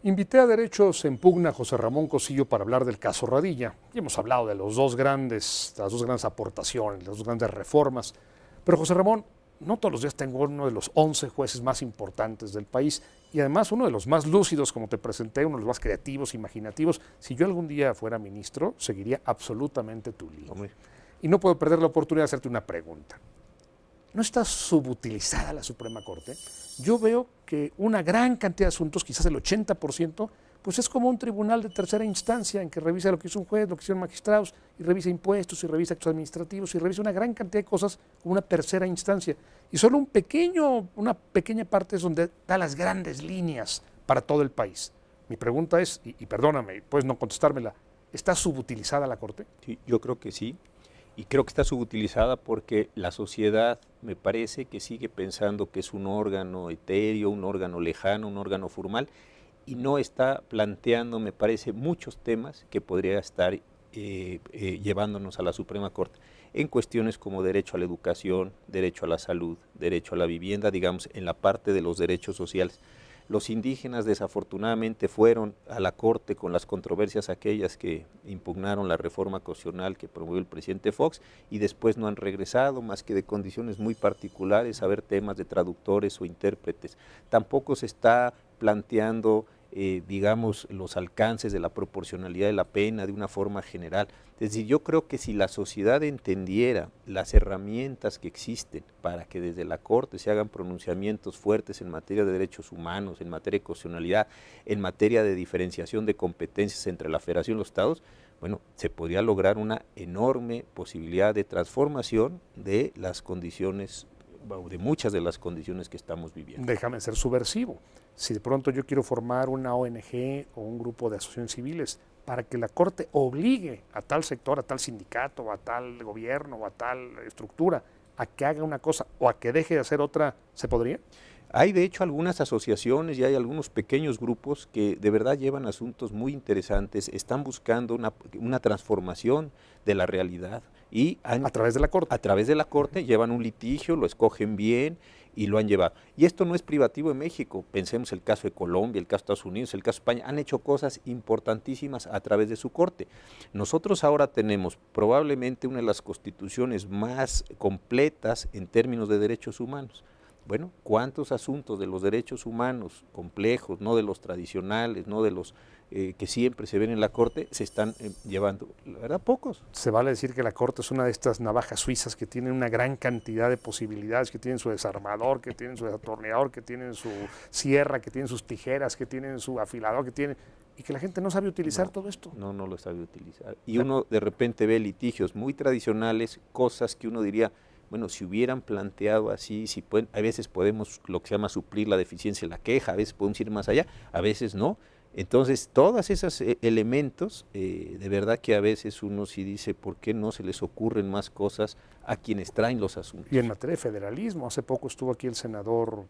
Invité a Derechos en Pugna a José Ramón Cosío para hablar del caso Radilla. Y hemos hablado de las dos grandes aportaciones, las dos grandes reformas. Pero José Ramón, no todos los días tengo uno de los 11 jueces más importantes del país y además uno de los más lúcidos, como te presenté, uno de los más creativos, imaginativos. Si yo algún día fuera ministro, seguiría absolutamente tu línea. Y no puedo perder la oportunidad de hacerte una pregunta. ¿No está subutilizada la Suprema Corte? Yo veo que una gran cantidad de asuntos, quizás el 80%, pues es como un tribunal de tercera instancia en que revisa lo que hizo un juez, lo que hicieron magistrados, y revisa impuestos, y revisa actos administrativos, y revisa una gran cantidad de cosas como una tercera instancia. Y solo una pequeña parte es donde da las grandes líneas para todo el país. Mi pregunta es, y perdóname, puedes no contestármela, ¿está subutilizada la Corte? Sí, yo creo que sí. Y creo que está subutilizada porque la sociedad me parece que sigue pensando que es un órgano etéreo, un órgano lejano, un órgano formal, y no está planteando, me parece, muchos temas que podría estar llevándonos a la Suprema Corte en cuestiones como derecho a la educación, derecho a la salud, derecho a la vivienda, digamos, en la parte de los derechos sociales. Los indígenas desafortunadamente fueron a la Corte con las controversias aquellas que impugnaron la reforma constitucional que promovió el presidente Fox y después no han regresado más que de condiciones muy particulares a ver temas de traductores o intérpretes. Tampoco se está planteando digamos, los alcances de la proporcionalidad de la pena de una forma general. Es decir, yo creo que si la sociedad entendiera las herramientas que existen para que desde la Corte se hagan pronunciamientos fuertes en materia de derechos humanos, en materia de constitucionalidad, en materia de diferenciación de competencias entre la Federación y los Estados, bueno, se podría lograr una enorme posibilidad de transformación de las condiciones, de muchas de las condiciones que estamos viviendo. Déjame ser subversivo. Si de pronto yo quiero formar una ONG o un grupo de asociaciones civiles para que la Corte obligue a tal sector, a tal sindicato, a tal gobierno o a tal estructura a que haga una cosa o a que deje de hacer otra, ¿se podría? Hay de hecho algunas asociaciones y hay algunos pequeños grupos que de verdad llevan asuntos muy interesantes, están buscando una transformación de la realidad y a través de la Corte. A través de la Corte llevan un litigio, lo escogen bien y lo han llevado. Y esto no es privativo de México, pensemos el caso de Colombia, el caso de Estados Unidos, el caso de España, han hecho cosas importantísimas a través de su Corte. Nosotros ahora tenemos probablemente una de las constituciones más completas en términos de derechos humanos. Bueno, ¿cuántos asuntos de los derechos humanos complejos, no de los tradicionales, no de los que siempre se ven en la Corte, se están llevando? La verdad, pocos. Se vale decir que la Corte es una de estas navajas suizas que tienen una gran cantidad de posibilidades, que tienen su desarmador, que tienen su atornillador, que tienen su sierra, que tienen sus tijeras, que tienen su afilador, que tienen... y que la gente no sabe utilizar todo esto. No lo sabe utilizar. Y uno de repente ve litigios muy tradicionales, cosas que uno diría, bueno, si hubieran planteado así, si pueden, a veces podemos lo que se llama suplir la deficiencia de la queja, a veces podemos ir más allá, a veces no. Entonces, todos esos elementos, de verdad que a veces uno sí dice, ¿por qué no se les ocurren más cosas a quienes traen los asuntos? Y en materia de federalismo, hace poco estuvo aquí el senador,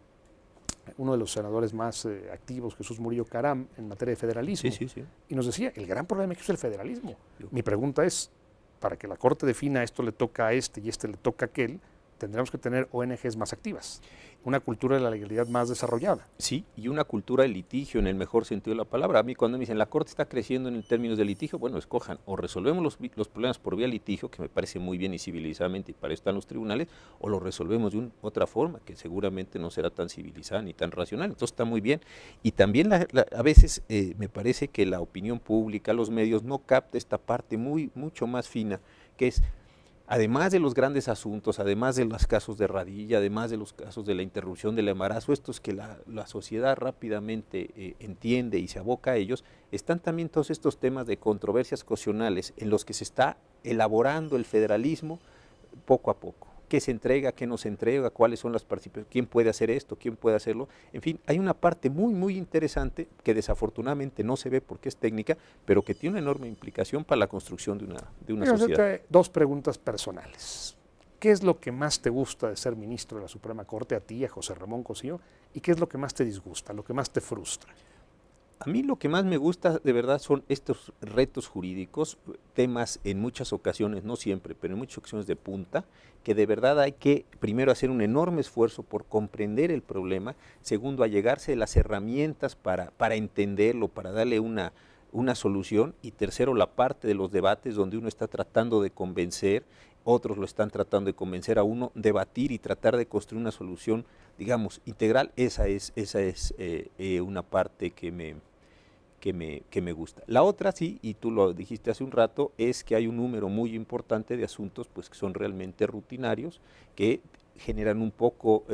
uno de los senadores más activos, Jesús Murillo Caram, en materia de federalismo. Sí. Y nos decía, el gran problema es el federalismo. Mi pregunta es, para que la Corte defina esto le toca a este y este le toca a aquel, tendremos que tener ONGs más activas, una cultura de la legalidad más desarrollada. Sí, y una cultura de litigio en el mejor sentido de la palabra. A mí cuando me dicen la Corte está creciendo en términos de litigio, bueno, escojan, o resolvemos los problemas por vía litigio, que me parece muy bien y civilizadamente, y para eso están los tribunales, o lo resolvemos de otra forma, que seguramente no será tan civilizada ni tan racional. Entonces está muy bien. Y también a veces me parece que la opinión pública, los medios, no capta esta parte mucho más fina, que es, además de los grandes asuntos, además de los casos de Radilla, además de los casos de la interrupción del embarazo, estos que la sociedad rápidamente entiende y se aboca a ellos, están también todos estos temas de controversias constitucionales en los que se está elaborando el federalismo poco a poco. ¿Qué se entrega, qué no se entrega, cuáles son las participaciones, quién puede hacer esto, quién puede hacerlo? En fin, hay una parte muy interesante que desafortunadamente no se ve porque es técnica, pero que tiene una enorme implicación para la construcción de una sociedad. Dos preguntas personales. ¿Qué es lo que más te gusta de ser ministro de la Suprema Corte, a ti, a José Ramón Cosío? ¿Y qué es lo que más te disgusta, lo que más te frustra? A mí lo que más me gusta de verdad son estos retos jurídicos, temas en muchas ocasiones, no siempre, pero en muchas ocasiones de punta, que de verdad hay que primero hacer un enorme esfuerzo por comprender el problema, segundo, allegarse de las herramientas para entenderlo, para darle una solución, y tercero, la parte de los debates donde uno está tratando de convencer, otros lo están tratando de convencer a uno, debatir y tratar de construir una solución, digamos, integral. Esa es una parte que me gusta. La otra, sí, y tú lo dijiste hace un rato, es que hay un número muy importante de asuntos pues, que son realmente rutinarios, que generan muy poco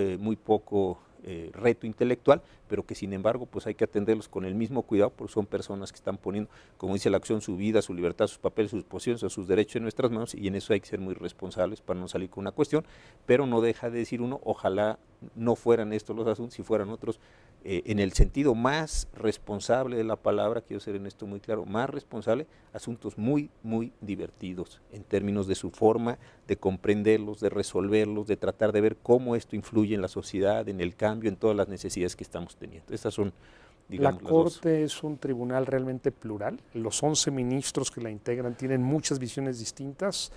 reto intelectual, pero que sin embargo pues hay que atenderlos con el mismo cuidado, porque son personas que están poniendo, como dice la acción, su vida, su libertad, sus papeles, sus posiciones, sus derechos en nuestras manos, y en eso hay que ser muy responsables para no salir con una cuestión, pero no deja de decir uno, ojalá no fueran estos los asuntos, si fueran otros, en el sentido más responsable de la palabra, quiero ser en esto muy claro, más responsable, asuntos muy, muy divertidos en términos de su forma de comprenderlos, de resolverlos, de tratar de ver cómo esto influye en la sociedad, en el cambio, en todas las necesidades que estamos teniendo. Estas son, digamos, ¿La Corte es un tribunal realmente plural? ¿Los 11 ministros que la integran tienen muchas visiones distintas?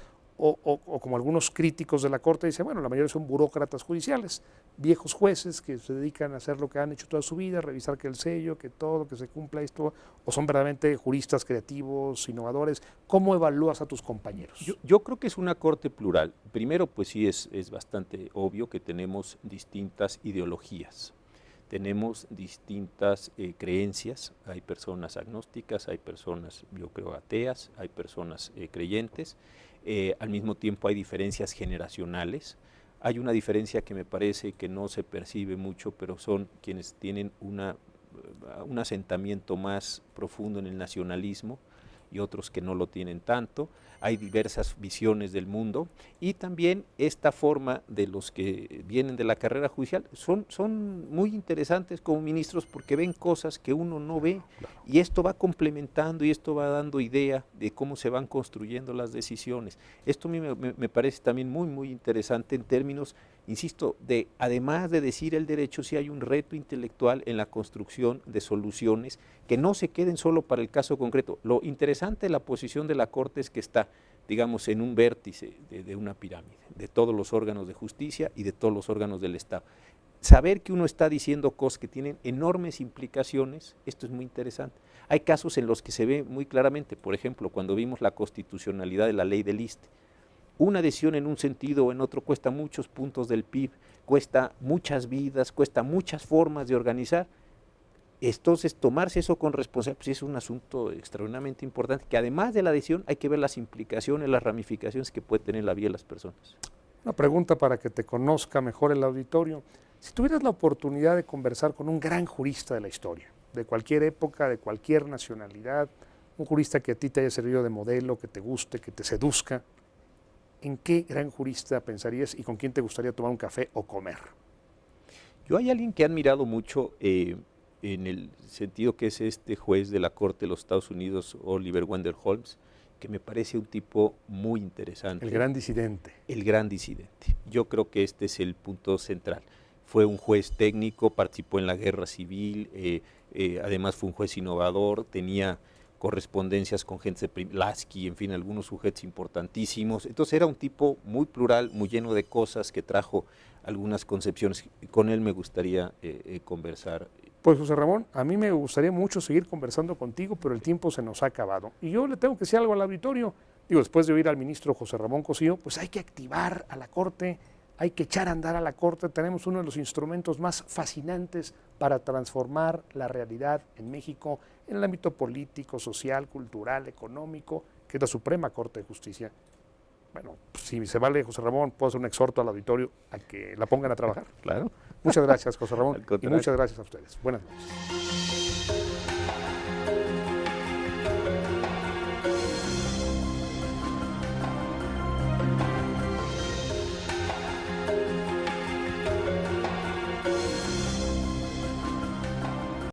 O como algunos críticos de la Corte dicen, bueno, la mayoría son burócratas judiciales, viejos jueces que se dedican a hacer lo que han hecho toda su vida, revisar que el sello, que todo, que se cumpla esto, o son verdaderamente juristas creativos, innovadores. ¿Cómo evalúas a tus compañeros? Yo creo que es una Corte plural. Primero, pues sí, es bastante obvio que tenemos distintas ideologías. Tenemos distintas creencias, hay personas agnósticas, hay personas, yo creo, ateas, hay personas creyentes, al mismo tiempo hay diferencias generacionales, hay una diferencia que me parece que no se percibe mucho, pero son quienes tienen un asentamiento más profundo en el nacionalismo y otros que no lo tienen tanto. Hay diversas visiones del mundo y también esta forma de los que vienen de la carrera judicial son muy interesantes como ministros porque ven cosas que uno no ve y esto va complementando y esto va dando idea de cómo se van construyendo las decisiones. Esto a mí me parece también muy, muy interesante en términos, insisto, de además de decir el derecho, sí hay un reto intelectual en la construcción de soluciones que no se queden solo para el caso concreto. Lo interesante de la posición de la Corte es que está, digamos, en un vértice de una pirámide, de todos los órganos de justicia y de todos los órganos del Estado. Saber que uno está diciendo cosas que tienen enormes implicaciones, esto es muy interesante. Hay casos en los que se ve muy claramente, por ejemplo, cuando vimos la constitucionalidad de la ley del ISSSTE, una decisión en un sentido o en otro cuesta muchos puntos del PIB, cuesta muchas vidas, cuesta muchas formas de organizar. Entonces, tomarse eso con responsabilidad pues es un asunto extraordinariamente importante, que además de la decisión hay que ver las implicaciones, las ramificaciones que puede tener la vida de las personas. Una pregunta para que te conozca mejor el auditorio. Si tuvieras la oportunidad de conversar con un gran jurista de la historia, de cualquier época, de cualquier nacionalidad, un jurista que a ti te haya servido de modelo, que te guste, que te seduzca, ¿en qué gran jurista pensarías y con quién te gustaría tomar un café o comer? Yo hay alguien que he admirado mucho en el sentido que es este juez de la Corte de los Estados Unidos, Oliver Wendell Holmes, que me parece un tipo muy interesante. El gran disidente. El gran disidente. Yo creo que este es el punto central. Fue un juez técnico, participó en la guerra civil, además fue un juez innovador, tenía correspondencias con gente de Lasky, en fin, algunos sujetos importantísimos. Entonces era un tipo muy plural, muy lleno de cosas, que trajo algunas concepciones. Con él me gustaría conversar. Pues José Ramón, a mí me gustaría mucho seguir conversando contigo, pero el tiempo se nos ha acabado. Y yo le tengo que decir algo al auditorio. Digo, después de oír al ministro José Ramón Cosío, pues hay que activar a la Corte, hay que echar a andar a la Corte. Tenemos uno de los instrumentos más fascinantes para transformar la realidad en México, en el ámbito político, social, cultural, económico, que es la Suprema Corte de Justicia. Bueno, si se vale, José Ramón, puedo hacer un exhorto al auditorio a que la pongan a trabajar. Claro. Muchas gracias, José Ramón, y muchas gracias a ustedes. Buenas noches.